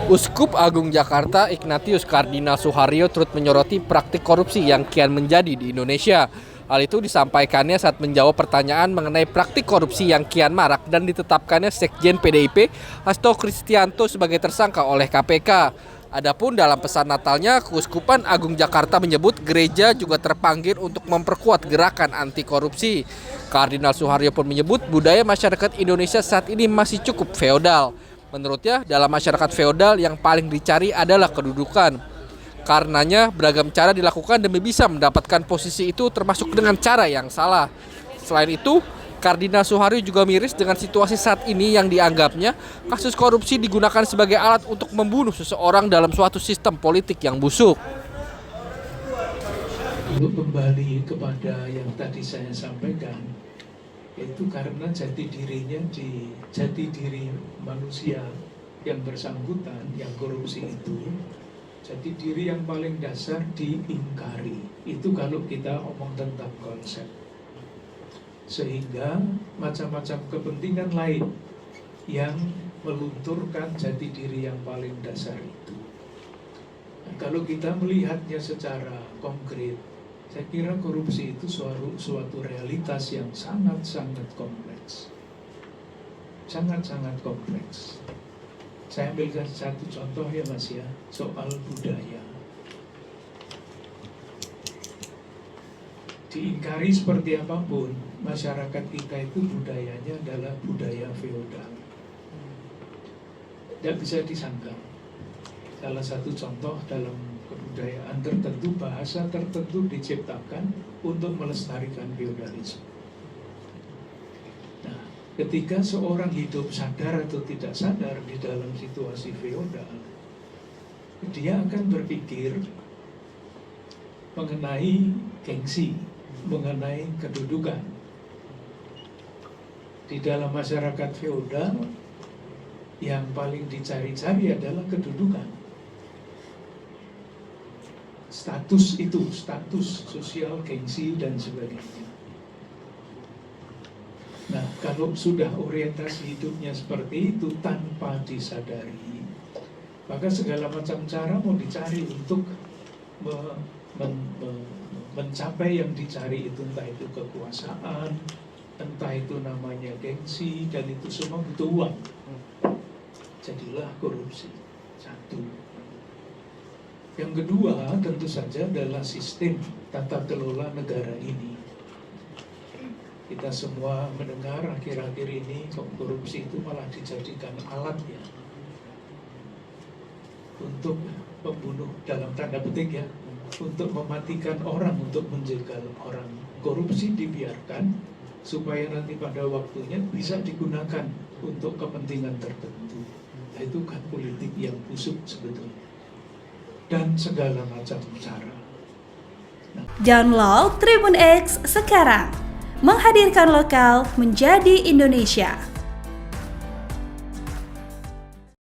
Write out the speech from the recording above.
Uskup Agung Jakarta Ignatius Kardinal Suharyo turut menyoroti praktik korupsi yang kian menjadi di Indonesia. Hal itu disampaikannya saat menjawab pertanyaan mengenai praktik korupsi yang kian marak dan ditetapkannya Sekjen PDIP Hasto Kristianto sebagai tersangka oleh KPK. Adapun dalam pesan Natalnya, Keuskupan Agung Jakarta menyebut gereja juga terpanggil untuk memperkuat gerakan anti korupsi. Kardinal Suharyo pun menyebut budaya masyarakat Indonesia saat ini masih cukup feodal. Menurutnya, dalam masyarakat feodal yang paling dicari adalah kedudukan. Karenanya, beragam cara dilakukan demi bisa mendapatkan posisi itu termasuk dengan cara yang salah. Selain itu, Kardinal Suharyo juga miris dengan situasi saat ini yang dianggapnya kasus korupsi digunakan sebagai alat untuk membunuh seseorang dalam suatu sistem politik yang busuk. Untuk kembali kepada yang tadi saya sampaikan, itu karena jati diri manusia yang bersangkutan, yang korupsi itu, jati diri yang paling dasar diingkari. Itu kalau kita omong tentang konsep. Sehingga macam-macam kepentingan lain yang melunturkan jati diri yang paling dasar itu. Nah, kalau kita melihatnya secara konkret, saya kira korupsi itu suatu realitas yang sangat-sangat kompleks. Sangat-sangat kompleks. Saya ambilkan satu contoh ya Mas ya, soal budaya. Diingkari seperti apapun, masyarakat kita itu budayanya adalah budaya feodal. Tidak bisa disangkal. Salah satu contoh dalam kebudayaan tertentu, bahasa tertentu diciptakan untuk melestarikan feodalisme. Nah, ketika seorang hidup sadar atau tidak sadar di dalam situasi feodal, dia akan berpikir mengenai gengsi, mengenai kedudukan. Di dalam masyarakat feodal, yang paling dicari-cari adalah kedudukan. Status itu, status sosial, gengsi, dan sebagainya. Nah, kalau sudah orientasi hidupnya seperti itu tanpa disadari, maka segala macam cara mau dicari untuk mencapai yang dicari itu, entah itu kekuasaan, entah itu namanya gengsi, dan itu semua butuh uang. Jadilah korupsi. Satu. Yang kedua tentu saja adalah sistem tata kelola negara ini. Kita semua mendengar akhir-akhir ini korupsi itu malah dijadikan alat ya untuk membunuh, dalam tanda petik ya, untuk mematikan orang, untuk menjegal orang. Korupsi dibiarkan supaya nanti pada waktunya bisa digunakan untuk kepentingan tertentu. Nah, itu kan politik yang busuk sebetulnya. Dan segala macam cara. Download Tribun X sekarang, menghadirkan lokal menjadi Indonesia.